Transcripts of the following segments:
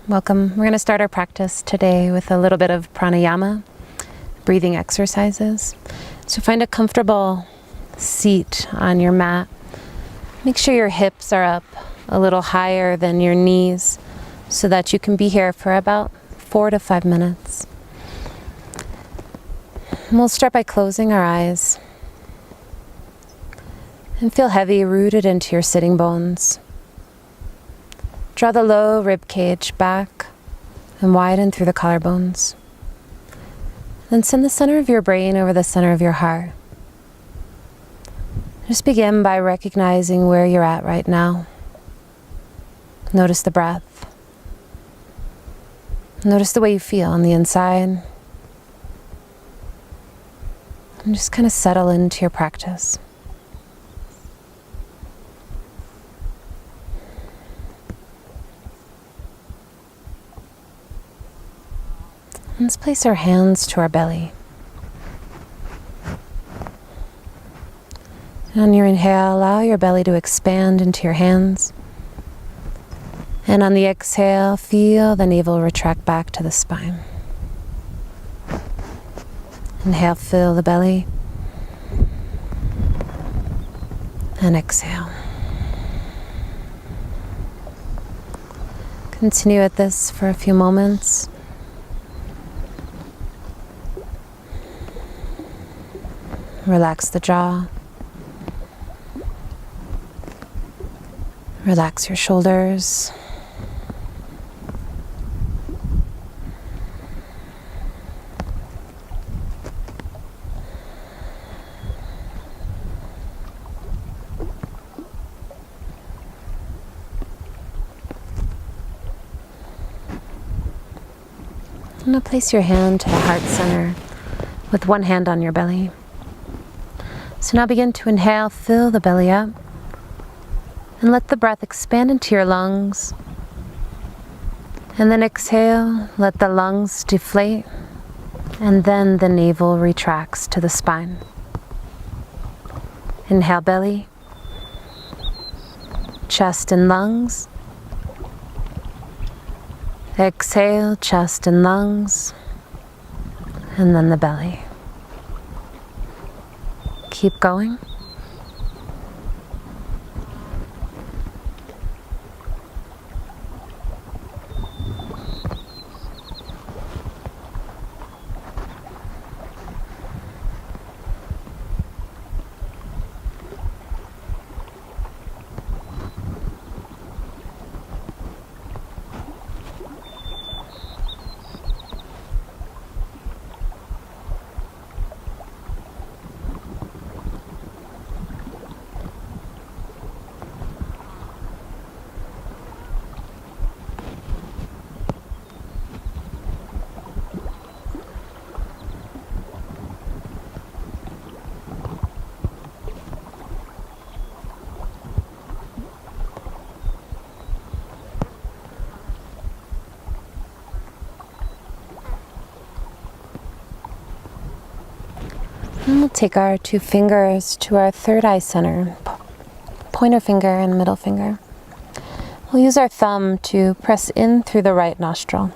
Welcome. We're going to start our practice today with a little bit of pranayama, breathing exercises. So find a comfortable seat on your mat. Make sure your hips are up a little higher than your knees so that you can be here for about 4 to 5 minutes. And we'll start by closing our eyes and feel heavy rooted into your sitting bones. Draw the low rib cage back and widen through the collarbones. Then send the center of your brain over the center of your heart. Just begin by recognizing where you're at right now. Notice the breath. Notice the way you feel on the inside. And just kind of settle into your practice. Let's place our hands to our belly. And on your inhale, allow your belly to expand into your hands. And on the exhale, feel the navel retract back to the spine. Inhale, fill the belly. And exhale. Continue at this for a few moments. Relax the jaw. Relax your shoulders. Now place your hand to the heart center with one hand on your belly. So now begin to inhale, fill the belly up, and let the breath expand into your lungs. And then exhale, let the lungs deflate, and then the navel retracts to the spine. Inhale, belly, chest and lungs. Exhale, chest and lungs, and then the belly. Keep going. And we'll take our 2 fingers to our third eye center, pointer finger and middle finger. We'll use our thumb to press in through the right nostril.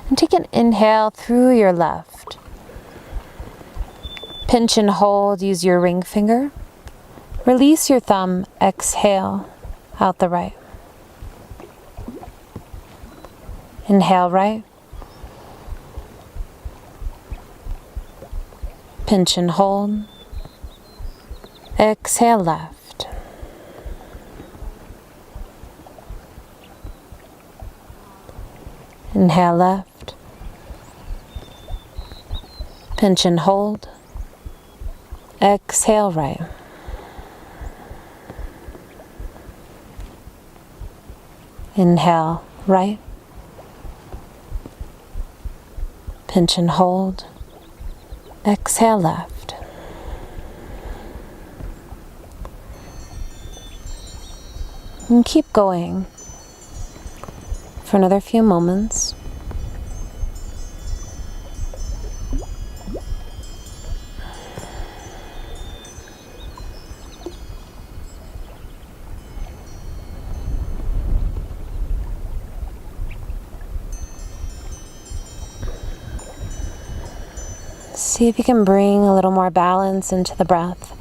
And take an inhale through your left. Pinch and hold, use your ring finger. Release your thumb, exhale out the right. Inhale right. Pinch and hold. Exhale left. Inhale left. Pinch and hold. Exhale right. Inhale right. Pinch and hold. Exhale left. And keep going for another few moments. See if you can bring a little more balance into the breath.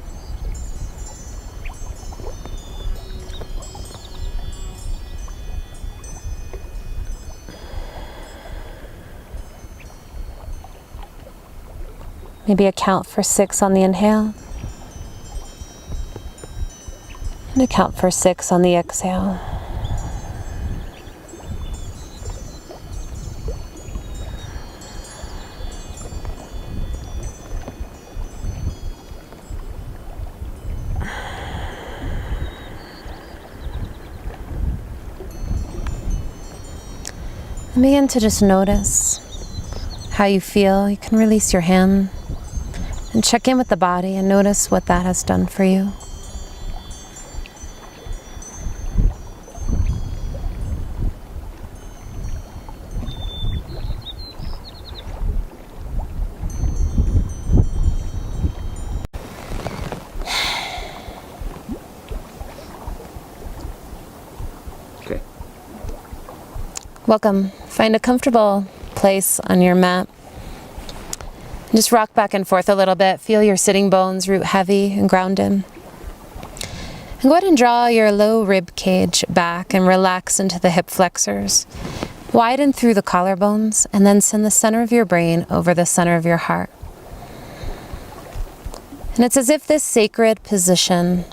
Maybe a count for 6 on the inhale. And a count for 6 on the exhale. And begin to just notice how you feel. You can release your hand and check in with the body and notice what that has done for you. Okay. Welcome. Find a comfortable place on your mat. Just rock back and forth a little bit. Feel your sitting bones root heavy and grounded. And go ahead and draw your low rib cage back and relax into the hip flexors. Widen through the collarbones and then send the center of your brain over the center of your heart. And it's as if this sacred position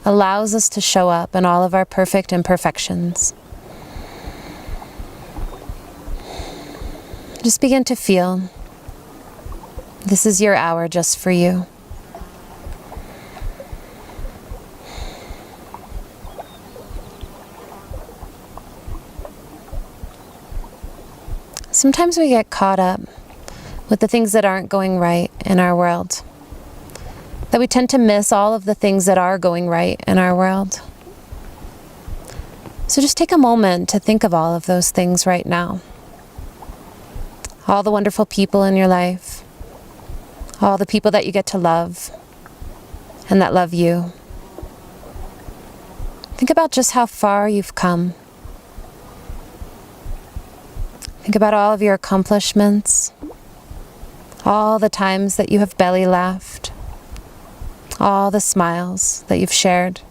allows us to show up in all of our perfect imperfections. Just begin to feel. This is your hour just for you. Sometimes we get caught up with the things that aren't going right in our world, that we tend to miss all of the things that are going right in our world. So just take a moment to think of all of those things right now. All the wonderful people in your life, all the people that you get to love and that love you. Think about just how far you've come. Think about all of your accomplishments, all the times that you have belly laughed, all the smiles that you've shared,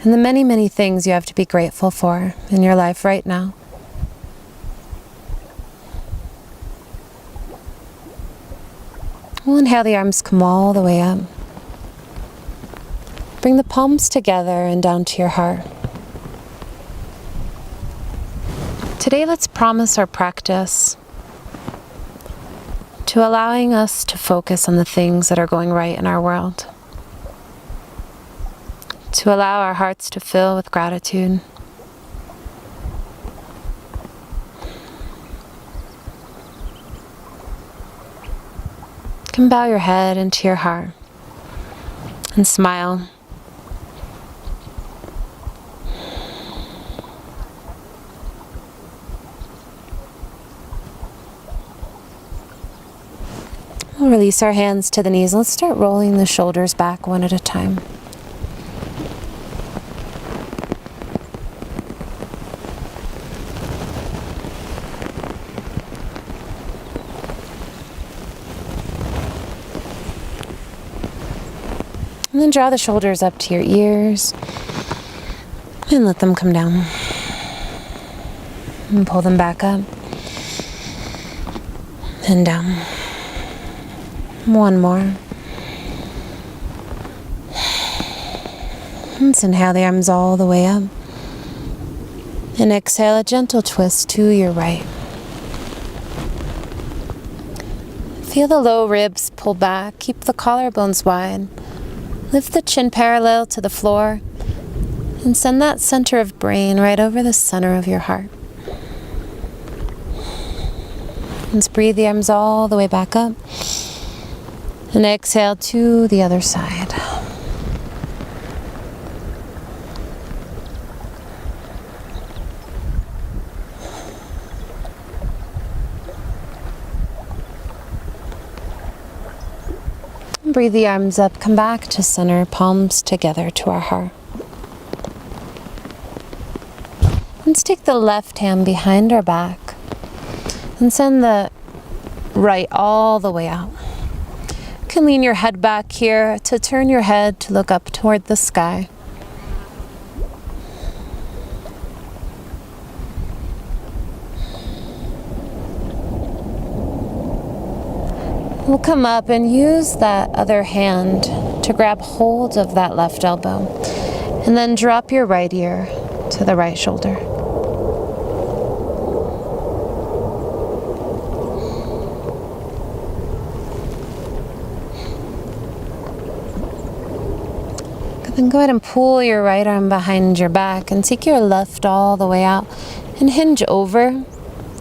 and the many, many things you have to be grateful for in your life right now. We'll inhale, the arms come all the way up. Bring the palms together and down to your heart. Today, let's promise our practice to allowing us to focus on the things that are going right in our world. To allow our hearts to fill with gratitude. You can bow your head into your heart and smile. We'll release our hands to the knees. Let's start rolling the shoulders back one at a time. And then draw the shoulders up to your ears and let them come down. And pull them back up and down. One more. Let's inhale the arms all the way up. And exhale a gentle twist to your right. Feel the low ribs pull back. Keep the collarbones wide. Lift the chin parallel to the floor and send that center of brain right over the center of your heart. Let's breathe the arms all the way back up and exhale to the other side. Breathe the arms up, come back to center, palms together to our heart. Let's take the left hand behind our back And send the right all the way out. You can lean your head back here to turn your head to look up toward the sky. We'll come up and use that other hand to grab hold of that left elbow, and then drop your right ear to the right shoulder. Then go ahead and pull your right arm behind your back and take your left all the way out and hinge over.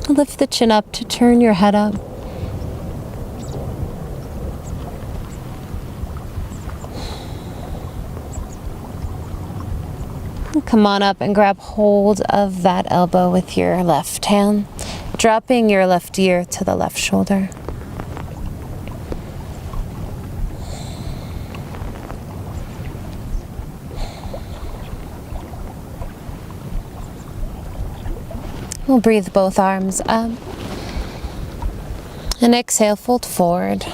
Lift the chin up to turn your head up. And come on up and grab hold of that elbow with your left hand, dropping your left ear to the left shoulder. We'll breathe both arms up. And exhale, fold forward.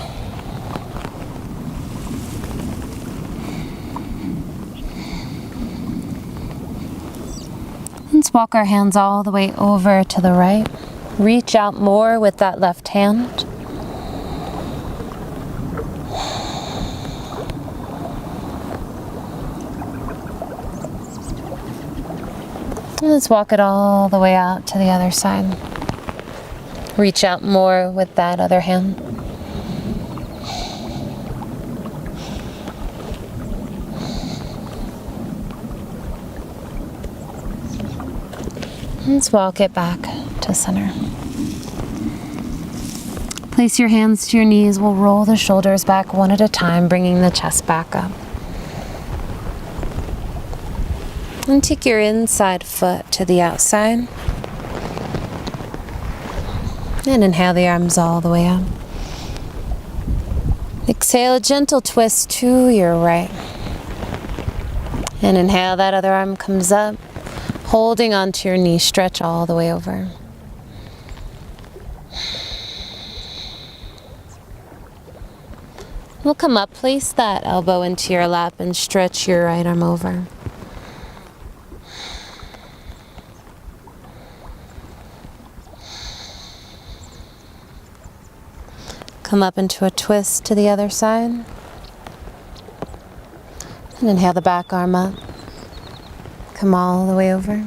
Let's walk our hands all the way over to the right. Reach out more with that left hand. Let's walk it all the way out to the other side. Reach out more with that other hand. Let's walk it back to center. Place your hands to your knees. We'll roll the shoulders back one at a time, bringing the chest back up. And take your inside foot to the outside. And inhale the arms all the way up. Exhale, a gentle twist to your right. And inhale, that other arm comes up. Holding onto your knee, stretch all the way over. We'll come up, place that elbow into your lap and stretch your right arm over. Come up into a twist to the other side. And inhale the back arm up. Come all the way over.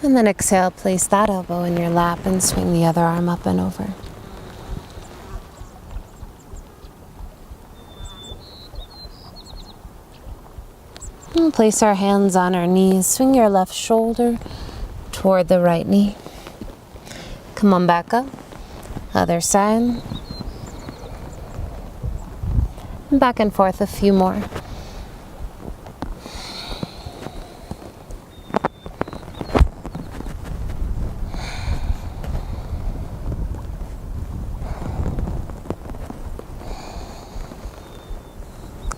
And then exhale, place that elbow in your lap and swing the other arm up and over. And place our hands on our knees. Swing your left shoulder toward the right knee. Come on back up. Other side. And back and forth a few more.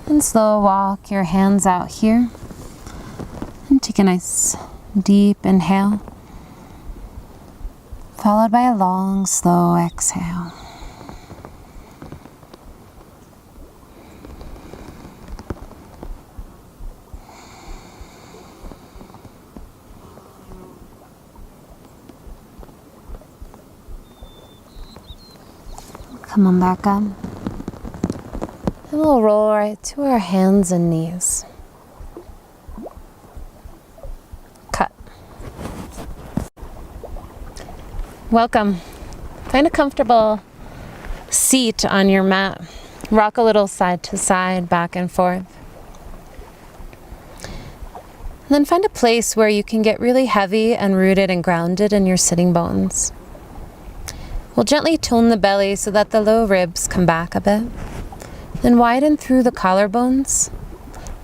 And slow walk your hands out here. And take a nice deep inhale, followed by a long, slow exhale. Come on back up. And we'll roll right to our hands and knees. Cut. Welcome. Find a comfortable seat on your mat. Rock a little side to side, back and forth. And then find a place where you can get really heavy and rooted and grounded in your sitting bones. We'll gently tone the belly so that the low ribs come back a bit. Then widen through the collarbones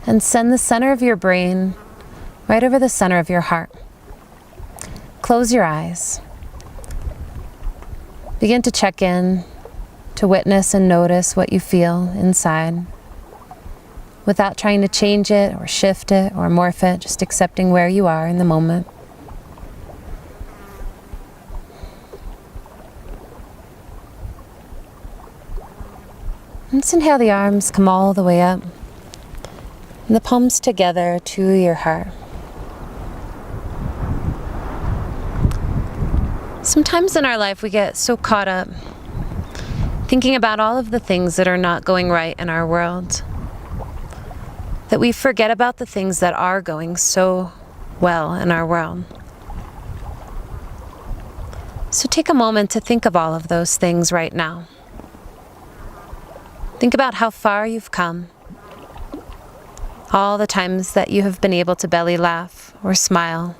and send the center of your brain right over the center of your heart. Close your eyes. Begin to check in, to witness and notice what you feel inside, without trying to change it or shift it or morph it, just accepting where you are in the moment. Let's inhale, the arms come all the way up, and the palms together to your heart. Sometimes in our life we get so caught up thinking about all of the things that are not going right in our world that we forget about the things that are going so well in our world. So take a moment to think of all of those things right now. Think about how far you've come, all the times that you have been able to belly laugh or smile,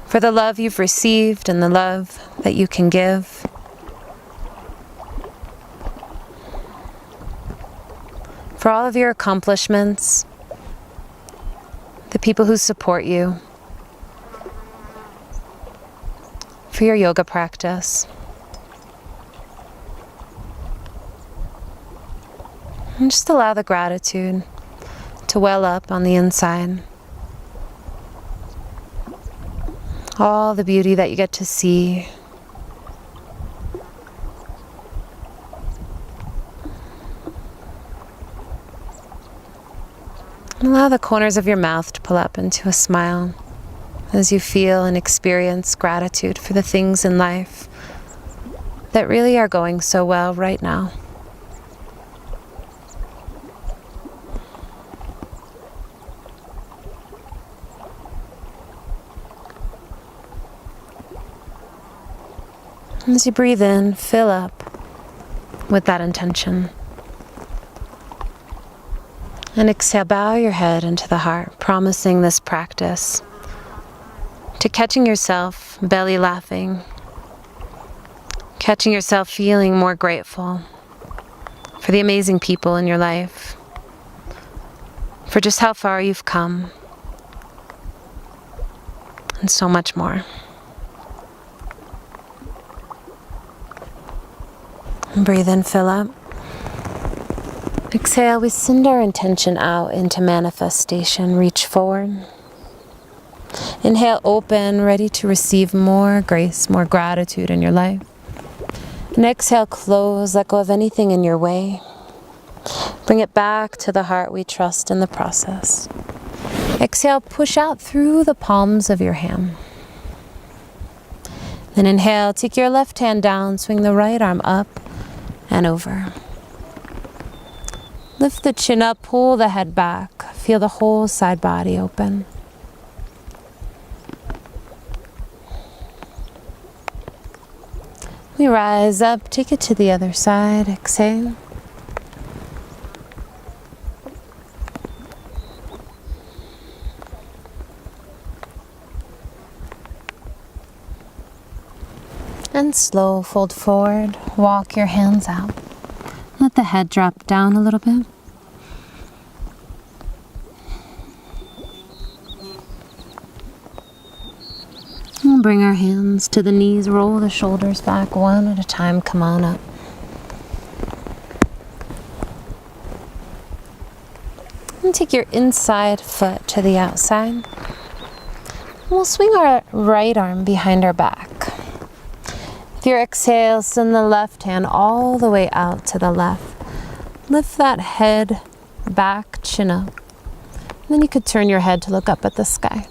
for the love you've received and the love that you can give. For all of your accomplishments, the people who support you, for your yoga practice. And just allow the gratitude to well up on the inside. All the beauty that you get to see. Allow the corners of your mouth to pull up into a smile as you feel and experience gratitude for the things in life that really are going so well right now. As you breathe in, fill up with that intention. And exhale, bow your head into the heart, promising this practice to catching yourself belly laughing, catching yourself feeling more grateful for the amazing people in your life, for just how far you've come, and so much more. And breathe in, fill up. Exhale, we send our intention out into manifestation. Reach forward. Inhale, open, ready to receive more grace, more gratitude in your life. And exhale, close, let go of anything in your way. Bring it back to the heart. We trust in the process. Exhale, push out through the palms of your hand. Then inhale, take your left hand down, swing the right arm up and over. Lift the chin up, pull the head back. Feel the whole side body open. We rise up, take it to the other side, exhale. And slow, fold forward, walk your hands out. Let the head drop down a little bit. We'll bring our hands to the knees, roll the shoulders back one at a time, come on up. And take your inside foot to the outside. We'll swing our right arm behind our back. With your exhale, send the left hand all the way out to the left. Lift that head back, chin up. And then you could turn your head to look up at the sky.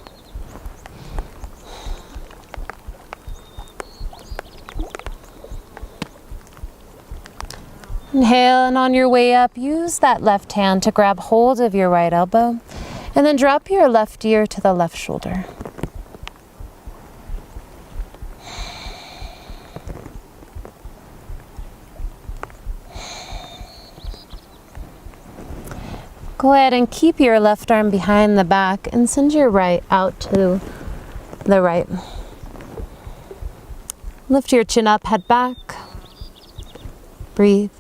Inhale, and on your way up, use that left hand to grab hold of your right elbow, and then drop your left ear to the left shoulder. Go ahead and keep your left arm behind the back and send your right out to the right. Lift your chin up, head back. Breathe.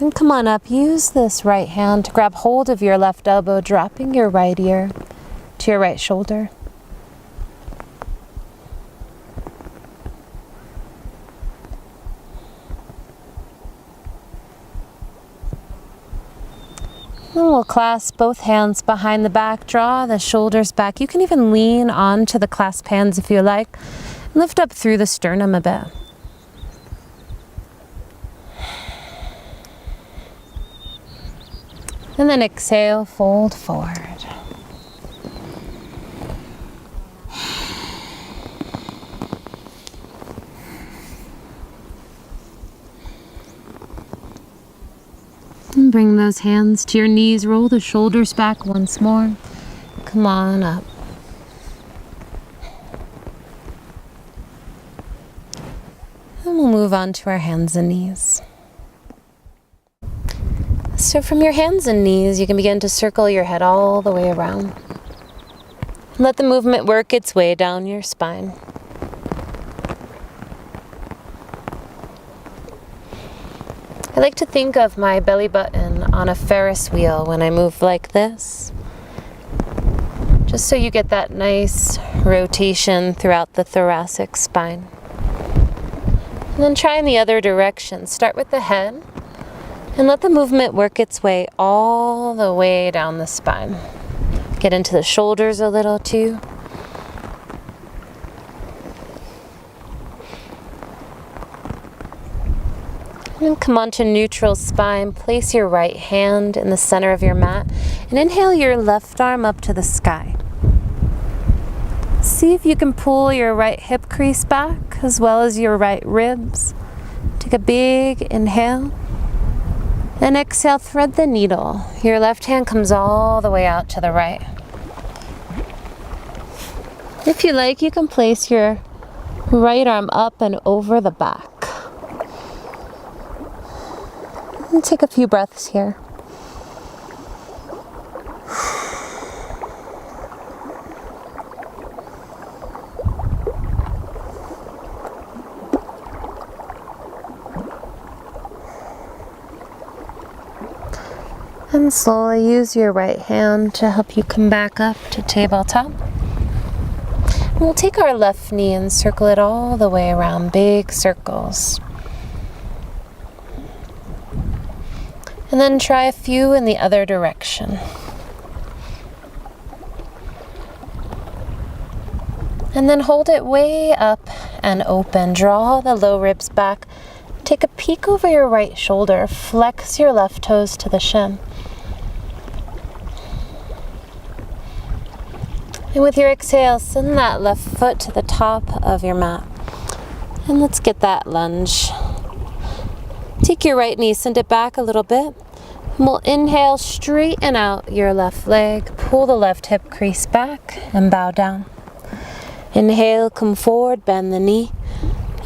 And come on up, use this right hand to grab hold of your left elbow, dropping your right ear to your right shoulder. And we'll clasp both hands behind the back, draw the shoulders back. You can even lean onto the clasp hands if you like. Lift up through the sternum a bit. And then exhale, fold forward. And bring those hands to your knees, roll the shoulders back once more. Come on up. And we'll move on to our hands and knees. So from your hands and knees, you can begin to circle your head all the way around. Let the movement work its way down your spine. I like to think of my belly button on a Ferris wheel when I move like this, just so you get that nice rotation throughout the thoracic spine. And then try in the other direction. Start with the head and let the movement work its way all the way down the spine. Get into the shoulders a little too. And come onto neutral spine. Place your right hand in the center of your mat and inhale your left arm up to the sky. See if you can pull your right hip crease back as well as your right ribs. Take a big inhale and exhale, thread the needle. Your left hand comes all the way out to the right. If you like, you can place your right arm up and over the back. And take a few breaths here. And slowly use your right hand to help you come back up to tabletop. And we'll take our left knee and circle it all the way around, big circles. And then try a few in the other direction. And then hold it way up and open. Draw the low ribs back. Take a peek over your right shoulder. Flex your left toes to the shin. And with your exhale, send that left foot to the top of your mat. And let's get that lunge. Take your right knee, send it back a little bit. And we'll inhale, straighten out your left leg. Pull the left hip crease back and bow down. Inhale, come forward, bend the knee,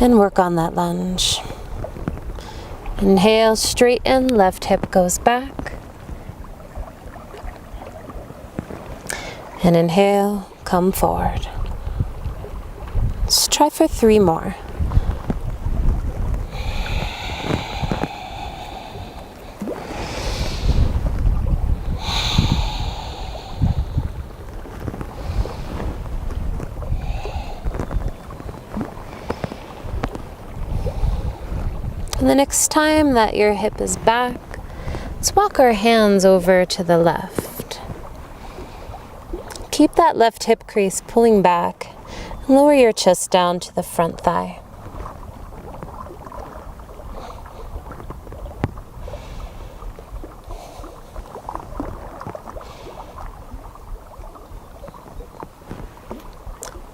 and work on that lunge. Inhale, straighten, left hip goes back. And inhale, come forward. Let's try for 3 more. And the next time that your hip is back, let's walk our hands over to the left. Keep that left hip crease pulling back and lower your chest down to the front thigh.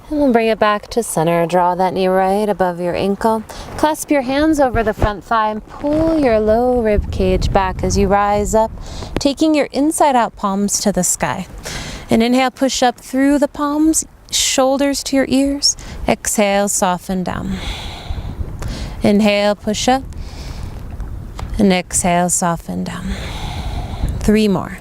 And we'll bring it back to center. Draw that knee right above your ankle. Clasp your hands over the front thigh and pull your low rib cage back as you rise up, taking your inside out palms to the sky. And inhale, push up through the palms, shoulders to your ears. Exhale, soften down. Inhale, push up. And exhale, soften down. 3 more.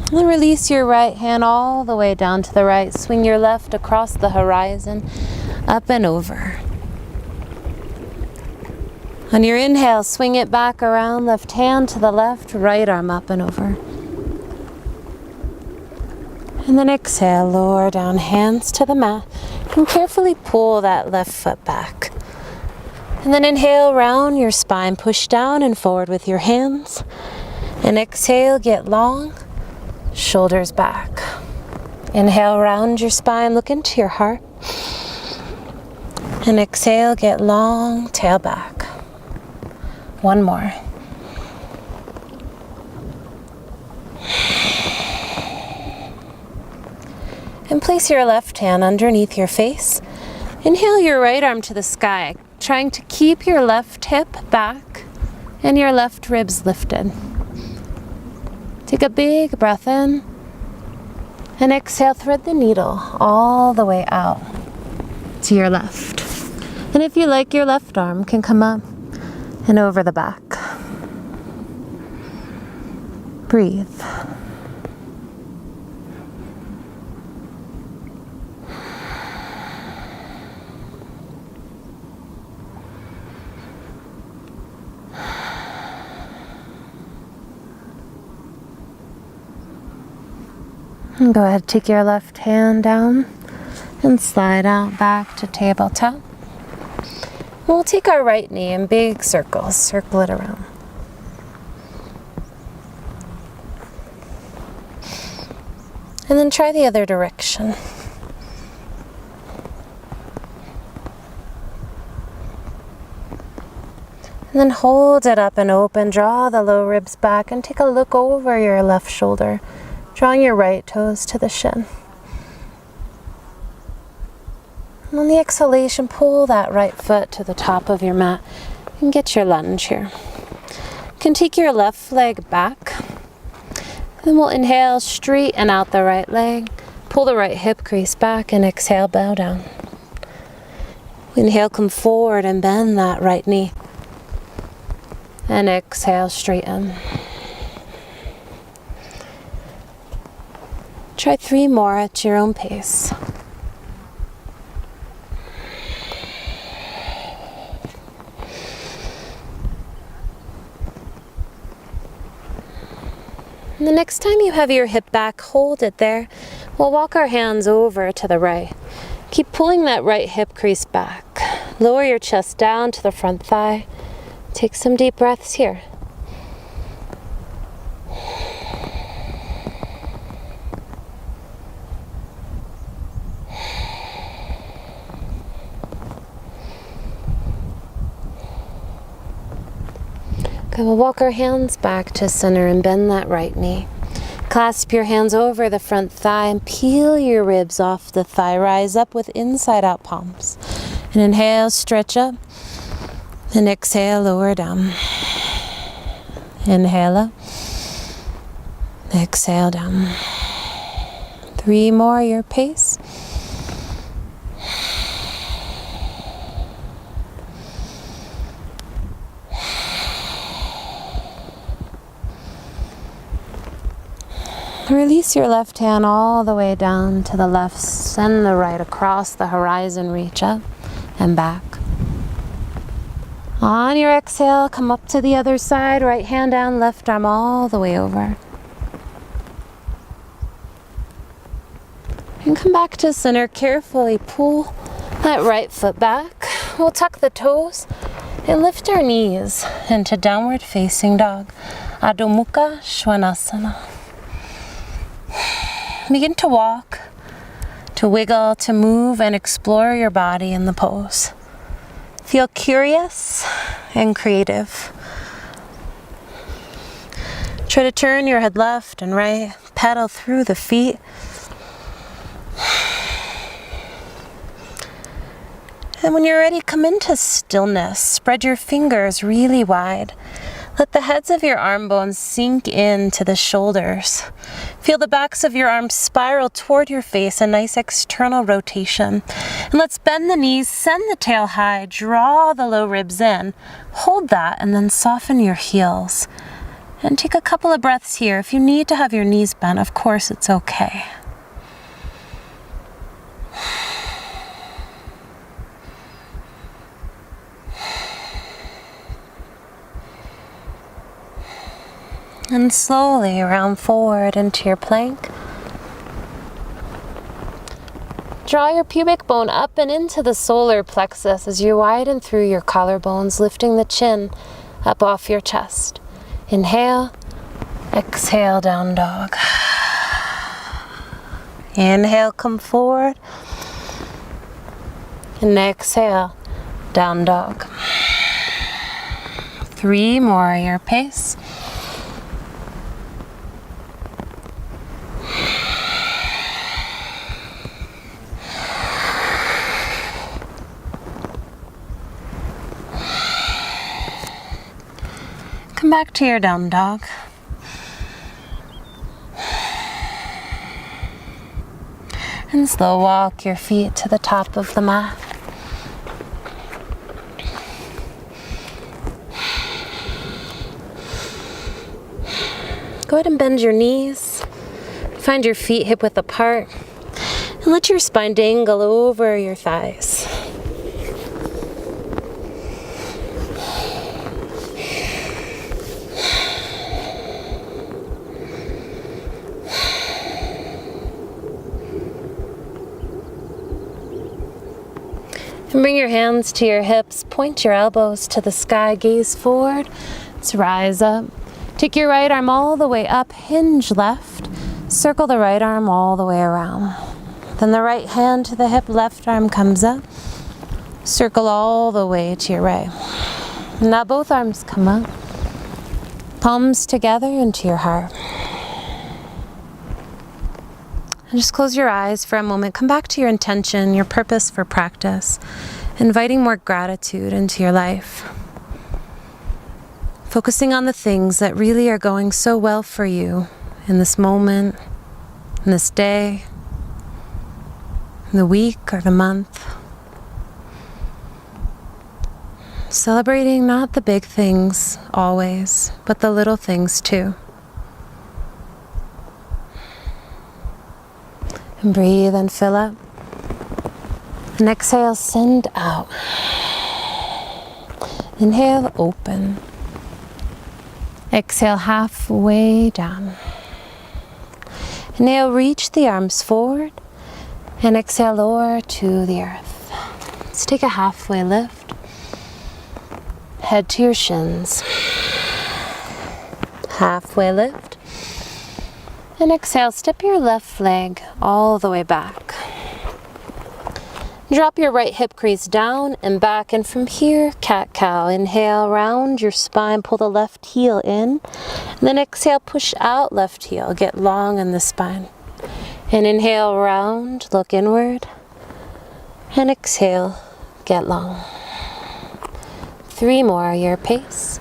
And then release your right hand all the way down to the right. Swing your left across the horizon, up and over. On your inhale, swing it back around, left hand to the left, right arm up and over. And then exhale, lower down, hands to the mat, and carefully pull that left foot back. And then inhale, round your spine, push down and forward with your hands. And exhale, get long, shoulders back. Inhale, round your spine, look into your heart. And exhale, get long, tail back. One more. And place your left hand underneath your face. Inhale your right arm to the sky, trying to keep your left hip back and your left ribs lifted. Take a big breath in and exhale, thread the needle all the way out to your left. And if you like, your left arm can come up and over the back. Breathe. And go ahead, take your left hand down and slide out back to tabletop. We'll take our right knee in big circles, circle it around. And then try the other direction. And then hold it up and open, draw the low ribs back and take a look over your left shoulder, drawing your right toes to the shin. And on the exhalation, pull that right foot to the top of your mat and get your lunge here. You can take your left leg back. Then we'll inhale, straighten out the right leg, pull the right hip crease back, and exhale, bow down. Inhale, come forward and bend that right knee. And exhale, straighten. Try 3 more at your own pace. And the next time you have your hip back, hold it there. We'll walk our hands over to the right. Keep pulling that right hip crease back. Lower your chest down to the front thigh. Take some deep breaths here. Okay, we'll walk our hands back to center and bend that right knee. Clasp your hands over the front thigh and peel your ribs off the thigh. Rise up with inside out palms. And inhale, stretch up. And exhale, lower down. Inhale up. Exhale down. 3 more, your pace. Release your left hand all the way down to the left. Send the right across the horizon. Reach up and back. On your exhale, come up to the other side. Right hand down, left arm all the way over. And come back to center. Carefully pull that right foot back. We'll tuck the toes and lift our knees into downward facing dog. Adho Mukha Svanasana. Begin to walk, to wiggle, to move and explore your body in the pose. Feel curious and creative. Try to turn your head left and right, pedal through the feet. And when you're ready, come into stillness. Spread your fingers really wide. Let the heads of your arm bones sink into the shoulders. Feel the backs of your arms spiral toward your face, a nice external rotation. And let's bend the knees, send the tail high, draw the low ribs in. Hold that and then soften your heels. And take a couple of breaths here. If you need to have your knees bent, of course it's okay. And slowly round forward into your plank. Draw your pubic bone up and into the solar plexus as you widen through your collarbones, lifting the chin up off your chest. Inhale, exhale, down dog. Inhale, come forward. And exhale, down dog. 3 more, your pace. Come back to your down dog. And slow walk your feet to the top of the mat. Go ahead and bend your knees. Find your feet hip width apart. And let your spine dangle over your thighs. And bring your hands to your hips, point your elbows to the sky, gaze forward. Let's rise up. Take your right arm all the way up, hinge left. Circle the right arm all the way around. Then the right hand to the hip, left arm comes up. Circle all the way to your right. Now both arms come up. Palms together into your heart. And just close your eyes for a moment. Come back to your intention, your purpose for practice, inviting more gratitude into your life. Focusing on the things that really are going so well for you in this moment, in this day, in the week or the month. Celebrating not the big things always, but the little things too. And breathe and fill up. And exhale, send out. Inhale, open. Exhale, halfway down. Inhale, reach the arms forward. And exhale, lower to the earth. Let's take a halfway lift. Head to your shins. Halfway lift. And exhale, step your left leg all the way back. Drop your right hip crease down and back, and from here, cat-cow. Inhale, round your spine, pull the left heel in. And then exhale, push out left heel, get long in the spine. And inhale, round, look inward. And exhale, get long. 3 more, your pace.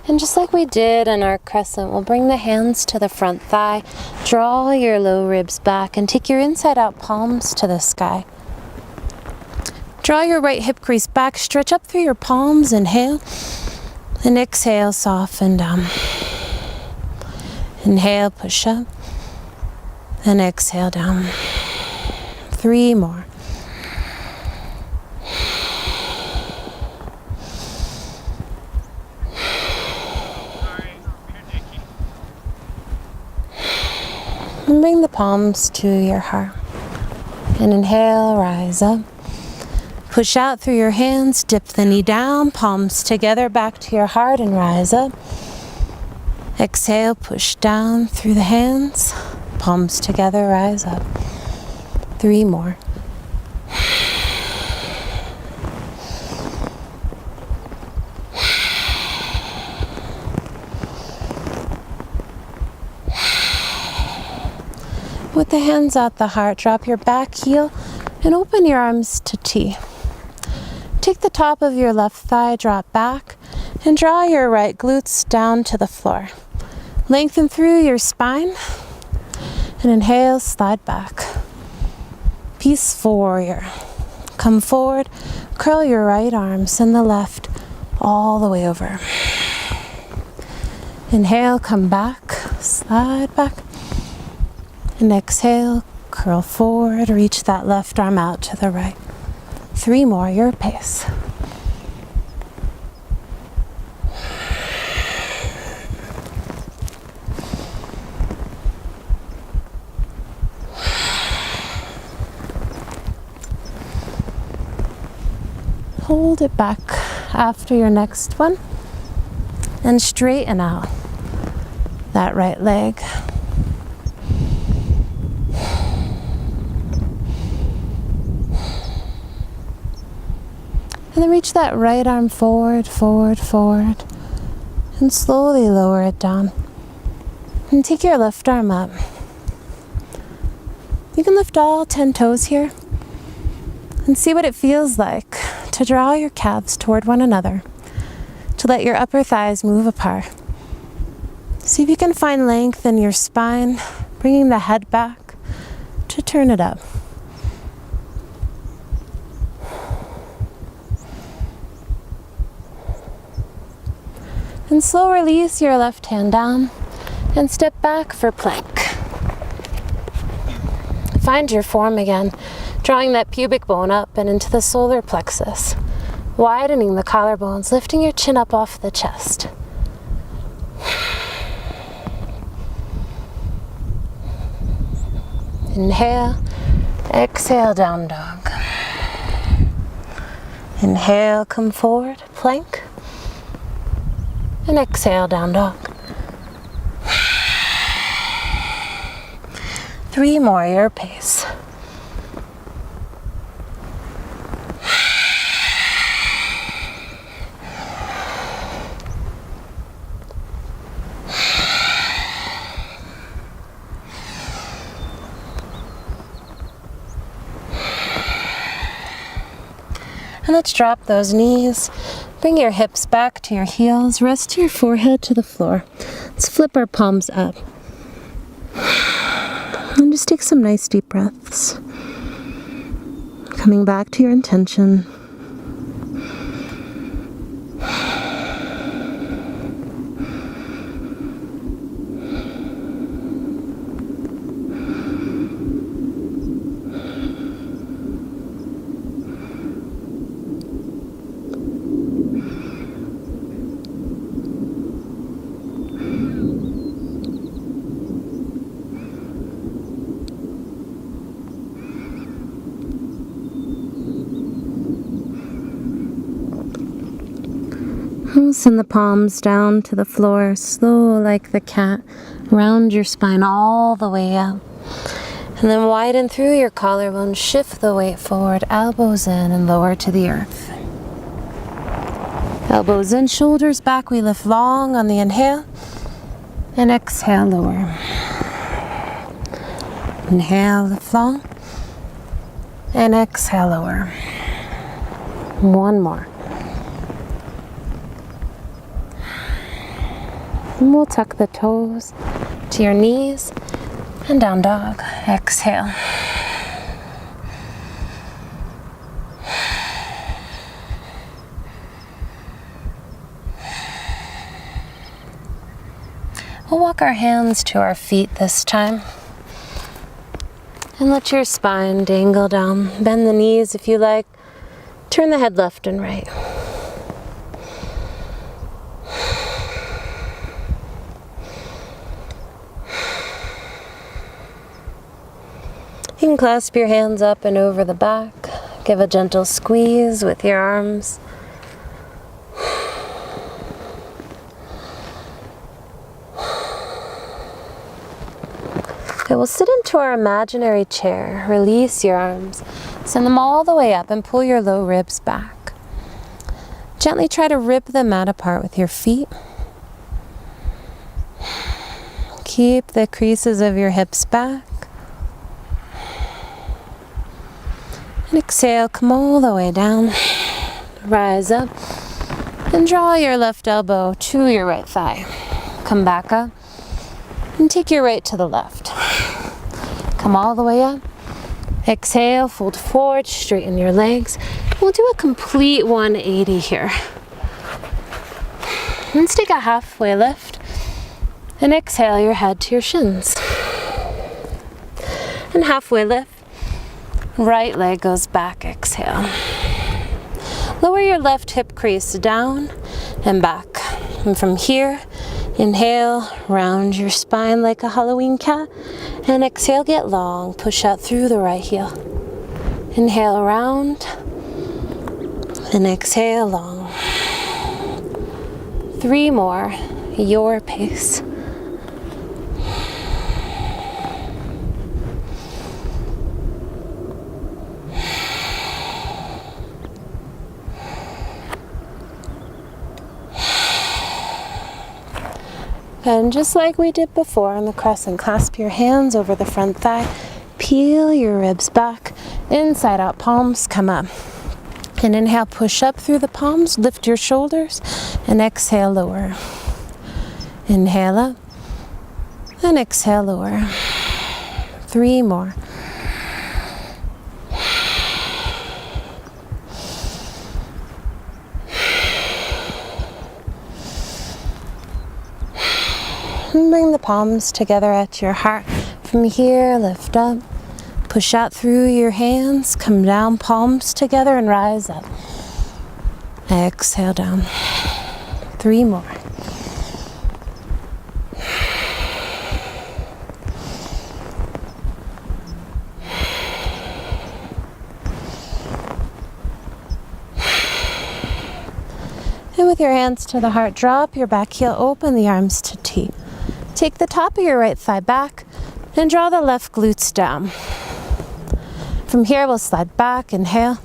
And just like we did in our crescent, we'll bring the hands to the front thigh, draw your low ribs back, and take your inside out palms to the sky. Draw your right hip crease back, stretch up through your palms, inhale, and exhale, soften down. Inhale, push up, and exhale down. 3 more. And bring the palms to your heart. And inhale, rise up. Push out through your hands, dip the knee down, palms together back to your heart and rise up. Exhale, push down through the hands, palms together, rise up. 3 more. With the hands at the heart, drop your back heel and open your arms to T. Take the top of your left thigh, drop back, and draw your right glutes down to the floor. Lengthen through your spine, and inhale, slide back. Peaceful warrior. Come forward, curl your right arm, send the left all the way over. Inhale, come back, slide back. And exhale, curl. curl forward, reach that left arm out to the right. 3 more, your pace. Hold it back after your next one and straighten out that right leg. And then reach that right arm forward, forward, forward, and slowly lower it down. And take your left arm up. You can lift all 10 toes here and see what it feels like to draw your calves toward one another, to let your upper thighs move apart. See if you can find length in your spine, bringing the head back to turn it up. And slow release your left hand down and step back for plank. Find your form again, drawing that pubic bone up and into the solar plexus, widening the collarbones, lifting your chin up off the chest. Inhale, exhale, down dog. Inhale, come forward, plank. And exhale, down dog. 3 more, your pace. And let's drop those knees. Bring your hips back to your heels. Rest your forehead to the floor. Let's flip our palms up. And just take some nice deep breaths. Coming back to your intention. Send the palms down to the floor, slow like the cat. Round your spine all the way up. And then widen through your collarbone, shift the weight forward, elbows in and lower to the earth. Elbows in, shoulders back, we lift long on the inhale. And exhale, lower. Inhale, lift long. And exhale, lower. 1 more. And we'll tuck the toes to your knees and down dog. Exhale. We'll walk our hands to our feet this time. And let your spine dangle down. Bend the knees if you like. Turn the head left and right. You can clasp your hands up and over the back. Give a gentle squeeze with your arms. Okay, we'll sit into our imaginary chair. Release your arms. Send them all the way up and pull your low ribs back. Gently try to rip the mat apart with your feet. Keep the creases of your hips back. And exhale, come all the way down. Rise up and draw your left elbow to your right thigh. Come back up and take your right to the left. Come all the way up. Exhale, fold forward, straighten your legs. We'll do a complete 180 here. Let's take a halfway lift and exhale your head to your shins. And halfway lift. Right leg goes back, exhale. Lower your left hip crease down and back. And from here, inhale, round your spine like a Halloween cat. And exhale, get long, push out through the right heel. Inhale, round. And exhale, long. 3 more, your pace. And just like we did before on the crescent, clasp your hands over the front thigh, peel your ribs back, inside out palms come up. And inhale, push up through the palms, lift your shoulders, and exhale, lower. Inhale up, and exhale, lower. 3 more. And bring the palms together at your heart. From here, lift up. Push out through your hands, come down, palms together and rise up. Exhale down. 3 more. And with your hands to the heart, drop your back heel, open the arms to T. Take the top of your right thigh back and draw the left glutes down. From here, we'll slide back, inhale,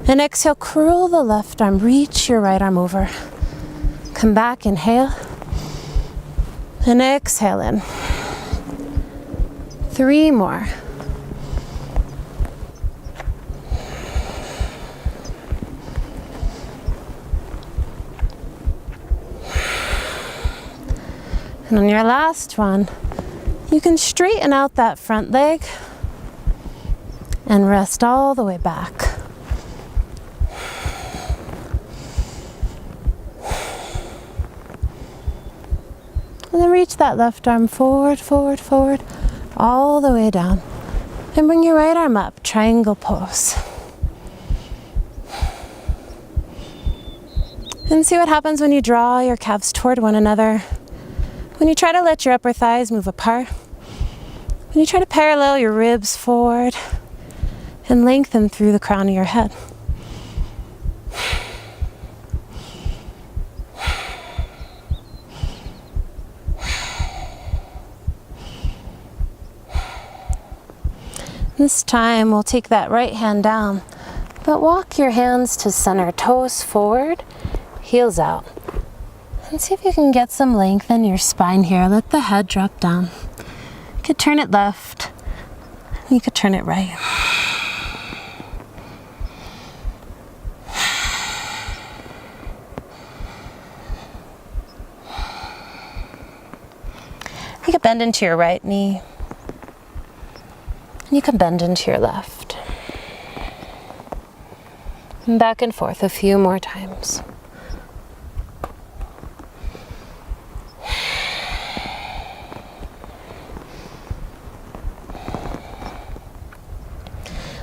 and exhale, curl the left arm, reach your right arm over. Come back, inhale, and exhale in. 3 more. And on your last one, you can straighten out that front leg and rest all the way back. And then reach that left arm forward, forward, forward, all the way down. And bring your right arm up, triangle pose. And see what happens when you draw your calves toward one another. When you try to let your upper thighs move apart. When you try to parallel your ribs forward and lengthen through the crown of your head. This time we'll take that right hand down, but walk your hands to center, toes forward, heels out. And see if you can get some length in your spine here. Let the head drop down. You could turn it left, you could turn it right. You can bend into your right knee. And you can bend into your left. And back and forth a few more times.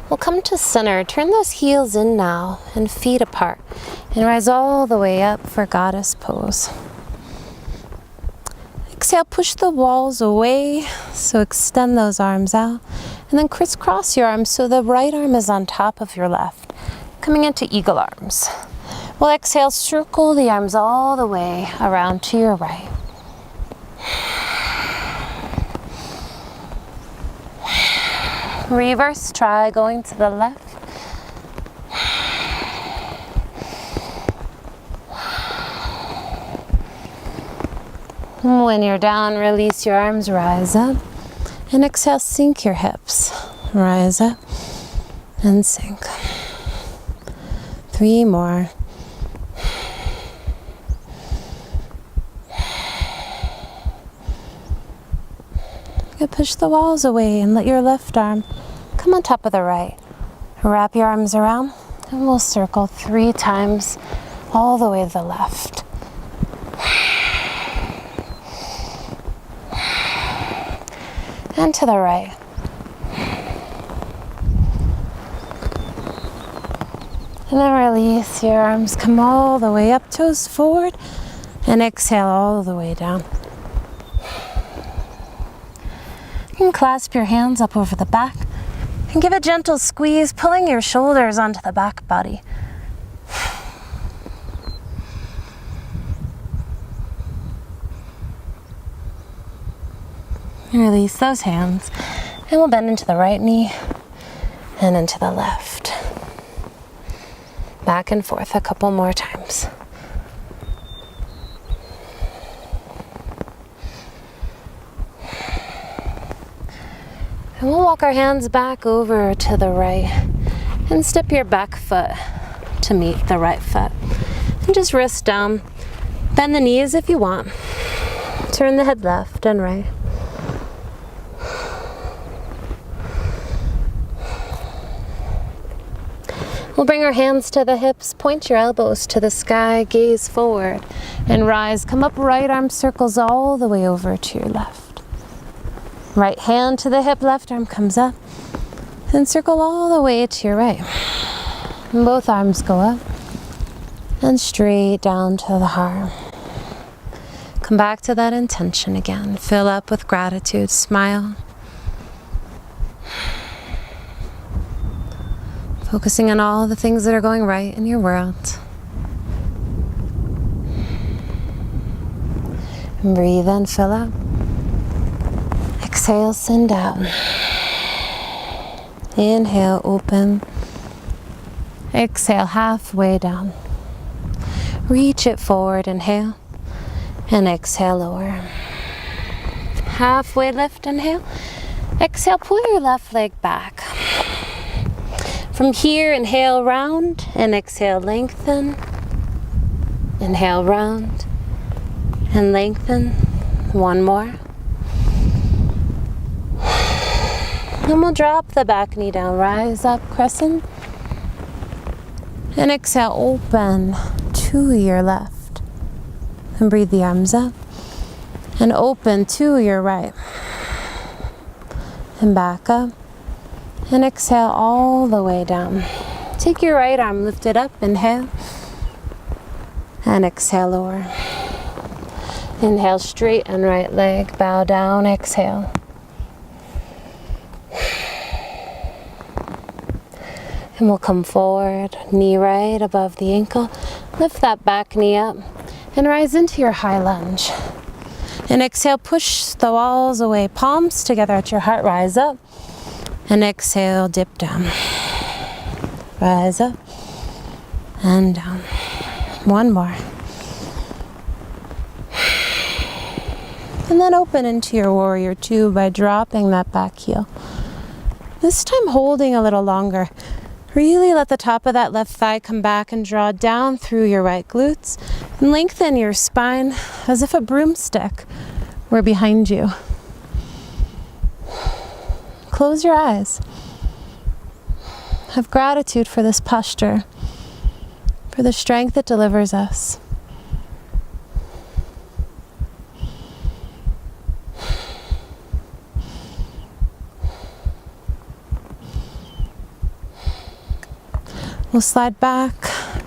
We'll come to center. Turn those heels in now and feet apart. And rise all the way up for goddess pose. Exhale, push the walls away, so extend those arms out. And then crisscross your arms so the right arm is on top of your left, coming into eagle arms. We'll exhale, circle the arms all the way around to your right. Reverse, try going to the left. When you're down, release your arms, rise up. And exhale, sink your hips. Rise up and sink. 3 more. You push the walls away and let your left arm come on top of the right. Wrap your arms around and we'll circle 3 times all the way to the left. And to the right. And then release your arms, come all the way up, toes forward, and exhale all the way down. You can clasp your hands up over the back and give a gentle squeeze, pulling your shoulders onto the back body. And release those hands, and we'll bend into the right knee and into the left. Back and forth a couple more times. And we'll walk our hands back over to the right and step your back foot to meet the right foot. And just wrist down. Bend the knees if you want. Turn the head left and right. We'll bring our hands to the hips, point your elbows to the sky, gaze forward, and rise. Come up, right arm circles all the way over to your left. Right hand to the hip, left arm comes up, and circle all the way to your right. And both arms go up, and straight down to the heart. Come back to that intention again. Fill up with gratitude, smile. Focusing on all the things that are going right in your world. And breathe in, fill up. Exhale, send out. Inhale, open. Exhale, halfway down. Reach it forward, inhale. And exhale, lower. Halfway lift, inhale. Exhale, pull your left leg back. From here, inhale, round, and exhale, lengthen. Inhale, round, and lengthen. One more. And we'll drop the back knee down, rise up, crescent. And exhale, open to your left. And breathe the arms up. And open to your right. And back up. And exhale all the way down. Take your right arm, lift it up, inhale. And exhale, lower. Inhale, straighten right leg, bow down, exhale. And we'll come forward, knee right above the ankle. Lift that back knee up and rise into your high lunge. And exhale, push the walls away, palms together at your heart, rise up. And exhale, dip down. Rise up and down. One more. And then open into your warrior two by dropping that back heel. This time holding a little longer. Really let the top of that left thigh come back and draw down through your right glutes. And lengthen your spine as if a broomstick were behind you. Close your eyes. Have gratitude for this posture, for the strength it delivers us. We'll slide back,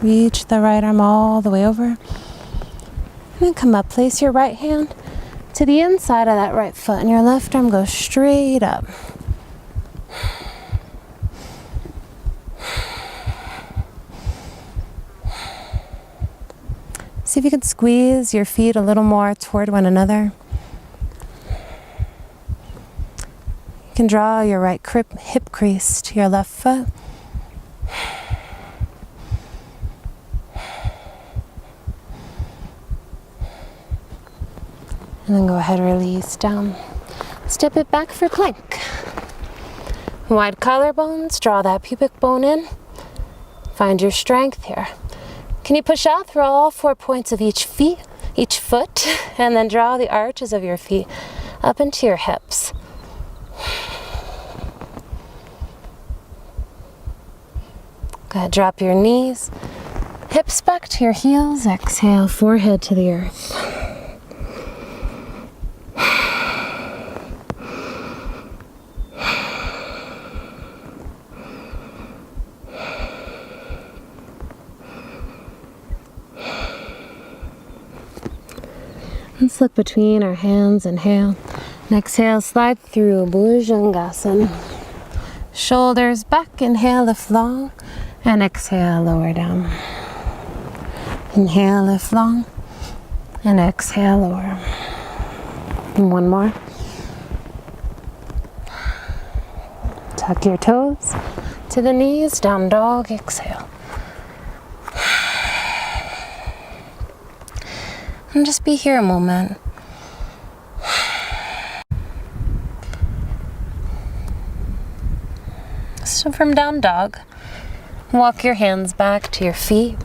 reach the right arm all the way over. And then come up, place your right hand to the inside of that right foot, and your left arm goes straight up. See if you can squeeze your feet a little more toward one another. You can draw your right hip crease to your left foot. And then go ahead, release down. Step it back for plank. Wide collarbones, draw that pubic bone in. Find your strength here. Can you push out through all 4 points of each foot, and then draw the arches of your feet up into your hips. Go ahead, drop your knees, hips back to your heels, exhale, forehead to the earth. Let's look between our hands. Inhale. And exhale, slide through Bhujangasana. Shoulders back. Inhale, lift long. And exhale, lower down. Inhale, lift long. And exhale, lower. And one more. Tuck your toes to the knees. Down dog. Exhale. And just be here a moment. So from down dog, walk your hands back to your feet.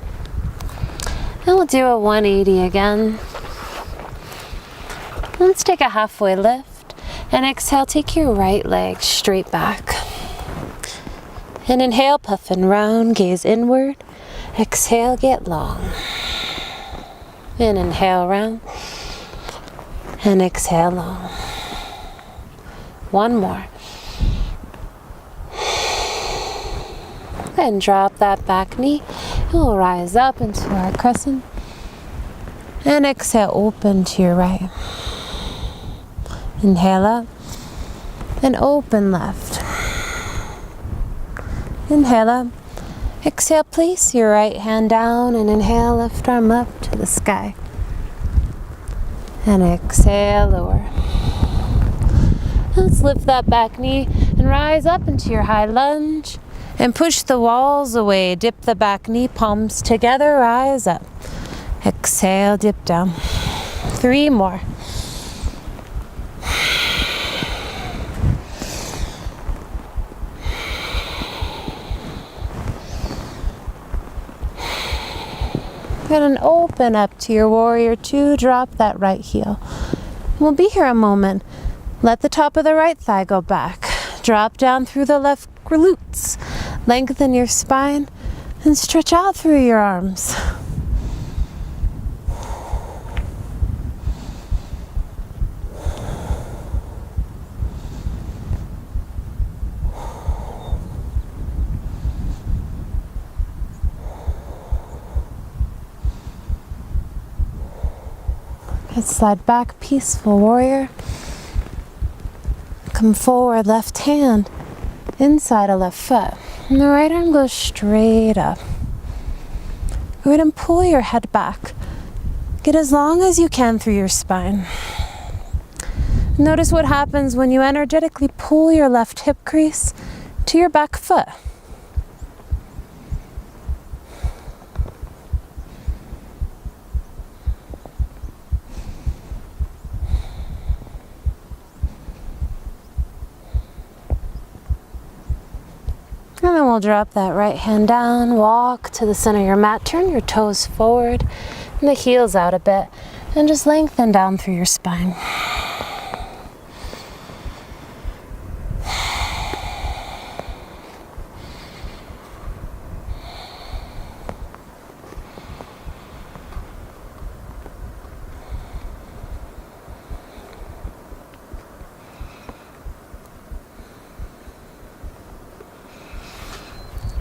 And we'll do a 180 again. Let's take a halfway lift. And exhale, take your right leg straight back. And inhale, puff and round, gaze inward. Exhale, get long. And inhale, round. And exhale, long. One more. And drop that back knee. And we'll rise up into our crescent. And exhale, open to your right. Inhale up. And open left. Inhale up. Exhale, place your right hand down. And inhale, lift arm up to the sky. And exhale, lower. Let's lift that back knee and rise up into your high lunge. And push the walls away. Dip the back knee, palms together, rise up. Exhale, dip down. 3 more. And open up to your warrior 2. Drop that right heel. We'll be here a moment. Let the top of the right thigh go back. Drop down through the left glutes. Lengthen your spine and stretch out through your arms. Let's slide back, peaceful warrior. Come forward, left hand inside a left foot. And the right arm goes straight up. Go ahead and pull your head back. Get as long as you can through your spine. Notice what happens when you energetically pull your left hip crease to your back foot. And then we'll drop that right hand down, walk to the center of your mat, turn your toes forward and the heels out a bit, and just lengthen down through your spine.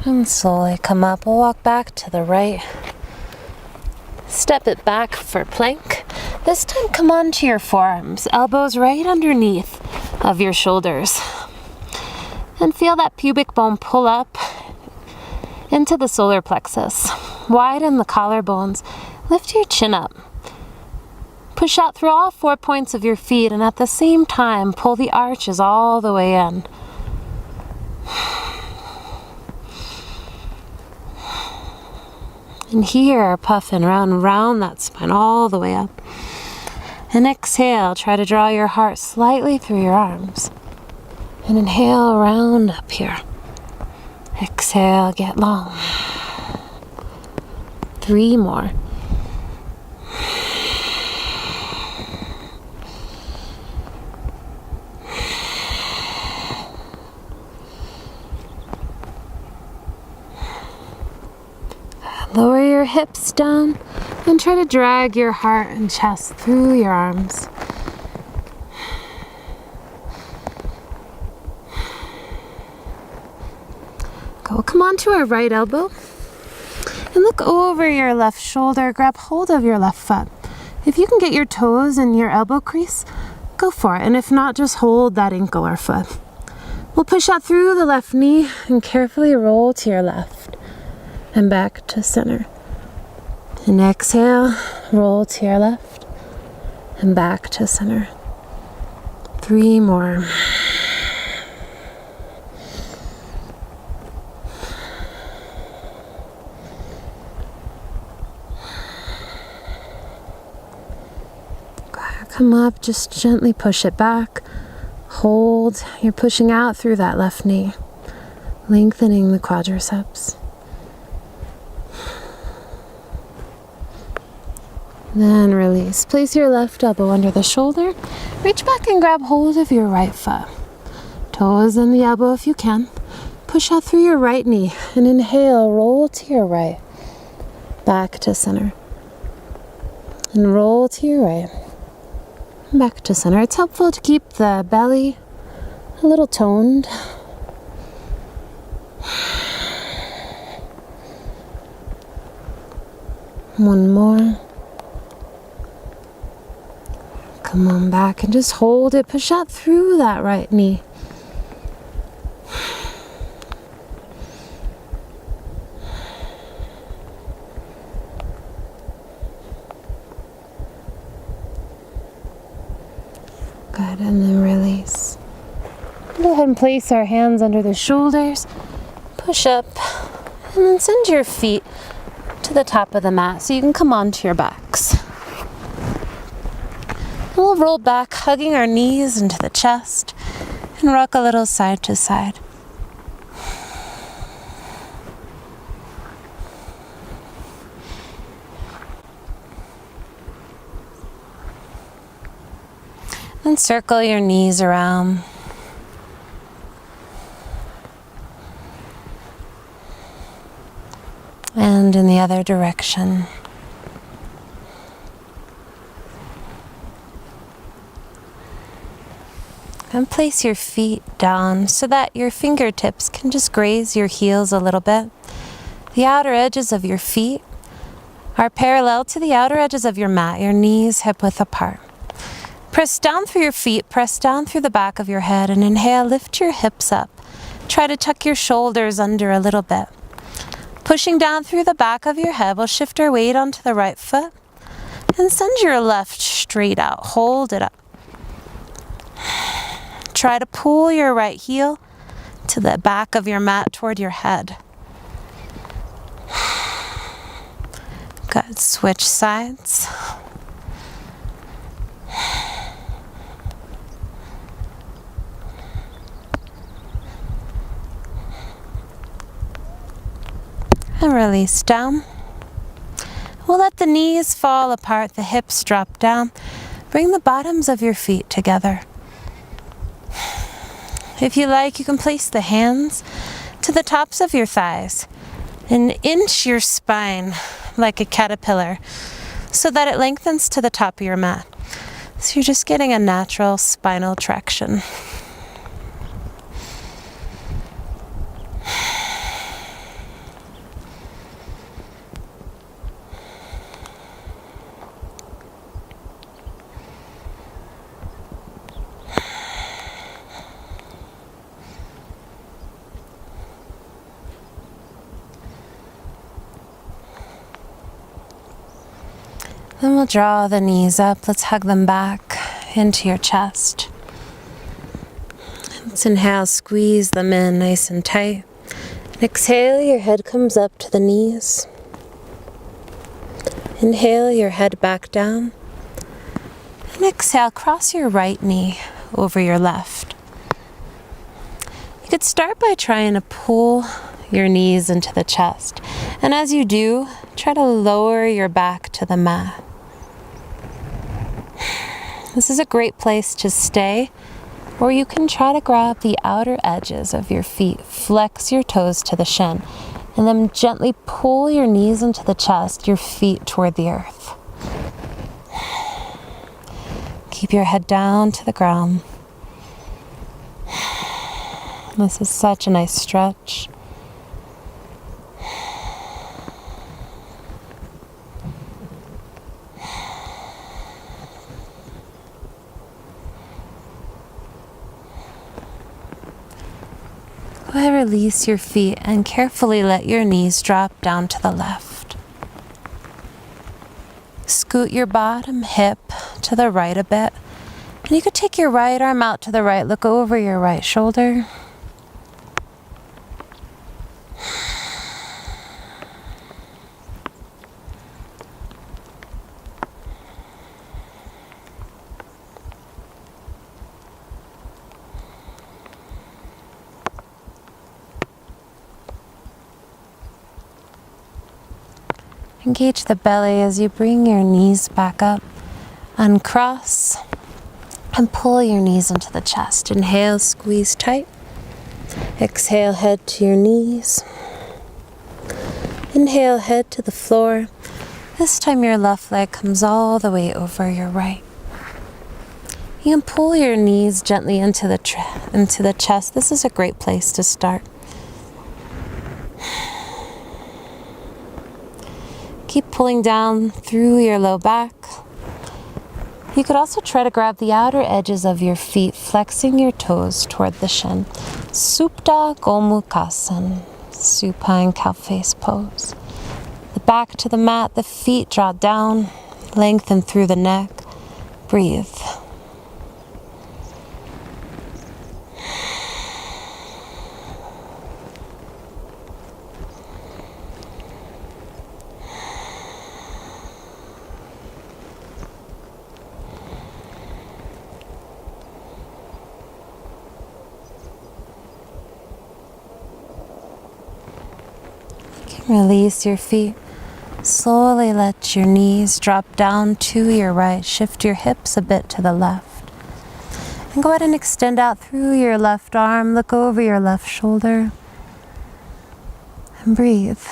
And slowly come up. We'll walk back to the right. Step it back for plank. This time come onto your forearms. Elbows right underneath of your shoulders. And feel that pubic bone pull up into the solar plexus. Widen the collarbones. Lift your chin up. Push out through all 4 points of your feet, and at the same time pull the arches all the way in. And here, puff and round that spine all the way up. And exhale, try to draw your heart slightly through your arms. And inhale, round up here. Exhale, get long. 3 more. Lower your hips down and try to drag your heart and chest through your arms. Come onto our right elbow and look over your left shoulder. Grab hold of your left foot. If you can get your toes in your elbow crease, go for it. And if not, just hold that ankle or foot. We'll push out through the left knee and carefully roll to your left and back to center. And exhale, roll to your left and back to center. 3 more. Come up, just gently push it back. Hold. You're pushing out through that left knee, lengthening the quadriceps. Then release. Place your left elbow under the shoulder. Reach back and grab hold of your right foot. Toes in the elbow if you can. Push out through your right knee and inhale, roll to your right. Back to center. And roll to your right. Back to center. It's helpful to keep the belly a little toned. One more. Come on back and just hold it. Push out through that right knee. Good, and then release. Go ahead and place our hands under the shoulders. Push up, and then send your feet to the top of the mat so you can come onto your backs. We'll roll back, hugging our knees into the chest, and rock a little side to side. And circle your knees around. And in the other direction. And place your feet down so that your fingertips can just graze your heels a little bit. The outer edges of your feet are parallel to the outer edges of your mat, your knees hip-width apart. Press down through your feet, press down through the back of your head, and inhale, lift your hips up. Try to tuck your shoulders under a little bit. Pushing down through the back of your head, we'll shift our weight onto the right foot and send your left straight out. Hold it up. Try to pull your right heel to the back of your mat toward your head. Good. Switch sides. And release down. We'll let the knees fall apart, the hips drop down. Bring the bottoms of your feet together. If you like, you can place the hands to the tops of your thighs and inch your spine like a caterpillar so that it lengthens to the top of your mat. So you're just getting a natural spinal traction. Then we'll draw the knees up. Let's hug them back into your chest. Let's inhale, squeeze them in nice and tight. And exhale, your head comes up to the knees. Inhale, your head back down. And exhale, cross your right knee over your left. You could start by trying to pull your knees into the chest. And as you do, try to lower your back to the mat. This is a great place to stay, or you can try to grab the outer edges of your feet, flex your toes to the shin, and then gently pull your knees into the chest, your feet toward the earth. Keep your head down to the ground. This is such a nice stretch. Go ahead, release your feet and carefully let your knees drop down to the left. Scoot your bottom hip to the right a bit. And you could take your right arm out to the right, look over your right shoulder. Engage the belly as you bring your knees back up. Uncross and pull your knees into the chest. Inhale, squeeze tight. Exhale, head to your knees. Inhale, head to the floor. This time your left leg comes all the way over your right. You can pull your knees gently into the chest. This is a great place to start. Keep pulling down through your low back. You could also try to grab the outer edges of your feet, flexing your toes toward the shin. Supta Gomukhasana, supine cow face pose. The back to the mat, the feet draw down, lengthen through the neck. Breathe. Release your feet. Slowly let your knees drop down to your right. Shift your hips a bit to the left. And go ahead and extend out through your left arm. Look over your left shoulder. And breathe.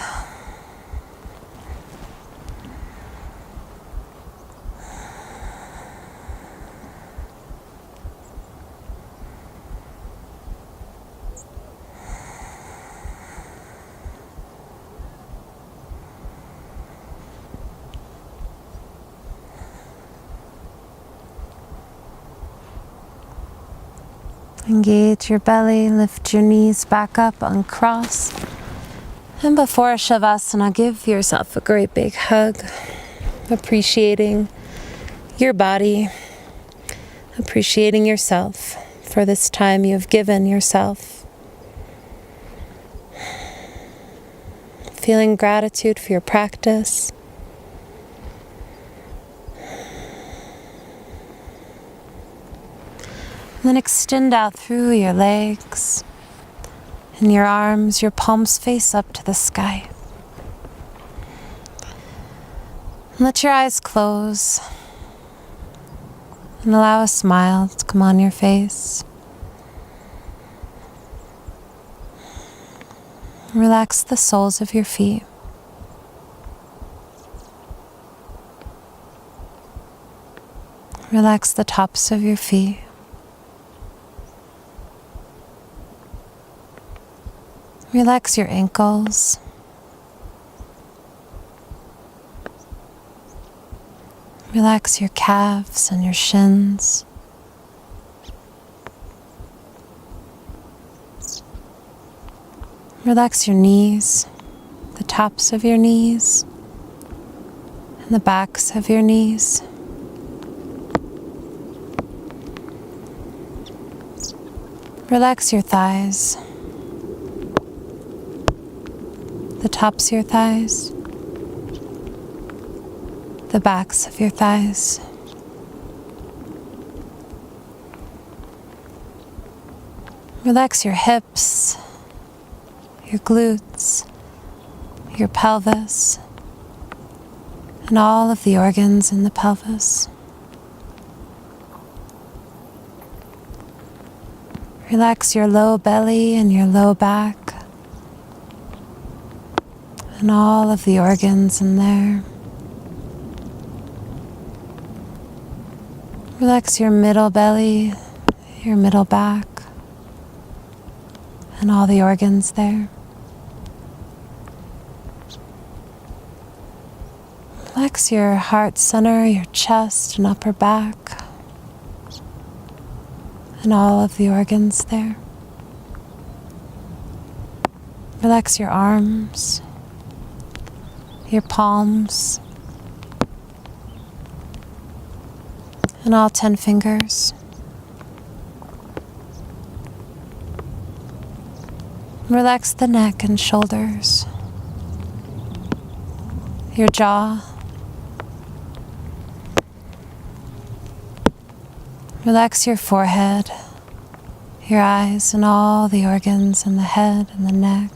Engage your belly, lift your knees back up, uncross. And before Shavasana, give yourself a great big hug, appreciating your body, appreciating yourself for this time you have given yourself. Feeling gratitude for your practice. And then extend out through your legs and your arms, your palms face up to the sky. And let your eyes close and allow a smile to come on your face. Relax the soles of your feet. Relax the tops of your feet. Relax your ankles. Relax your calves and your shins. Relax your knees, the tops of your knees, and the backs of your knees. Relax your thighs, the tops of your thighs, the backs of your thighs. Relax your hips, your glutes, your pelvis, and all of the organs in the pelvis. Relax your low belly and your low back, and all of the organs in there. Relax your middle belly, your middle back, and all the organs there. Relax your heart center, your chest and upper back, and all of the organs there. Relax your arms, your palms, and all 10 fingers. Relax the neck and shoulders, your jaw. Relax your forehead, your eyes, and all the organs in the head and the neck.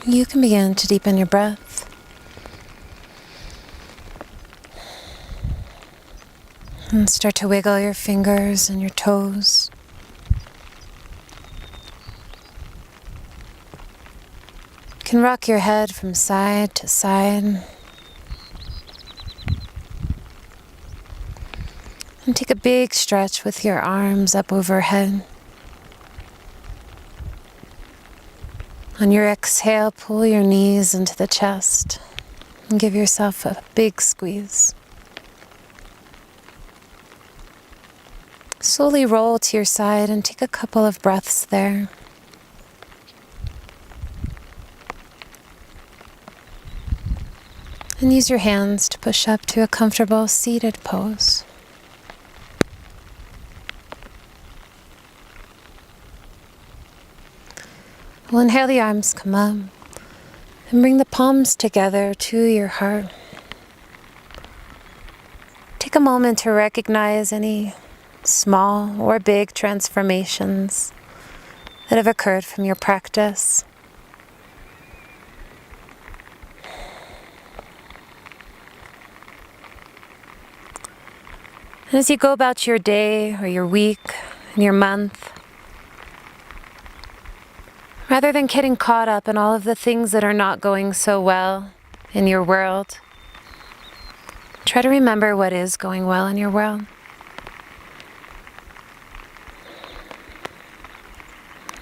You can begin to deepen your breath. And start to wiggle your fingers and your toes. You can rock your head from side to side. And take a big stretch with your arms up overhead. On your exhale, pull your knees into the chest and give yourself a big squeeze. Slowly roll to your side and take a couple of breaths there. And use your hands to push up to a comfortable seated pose. We'll inhale, the arms come up, and bring the palms together to your heart. Take a moment to recognize any small or big transformations that have occurred from your practice. And as you go about your day or your week and your month, rather than getting caught up in all of the things that are not going so well in your world, try to remember what is going well in your world.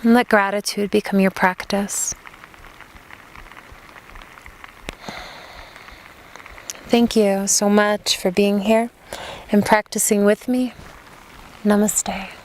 And let gratitude become your practice. Thank you so much for being here and practicing with me. Namaste.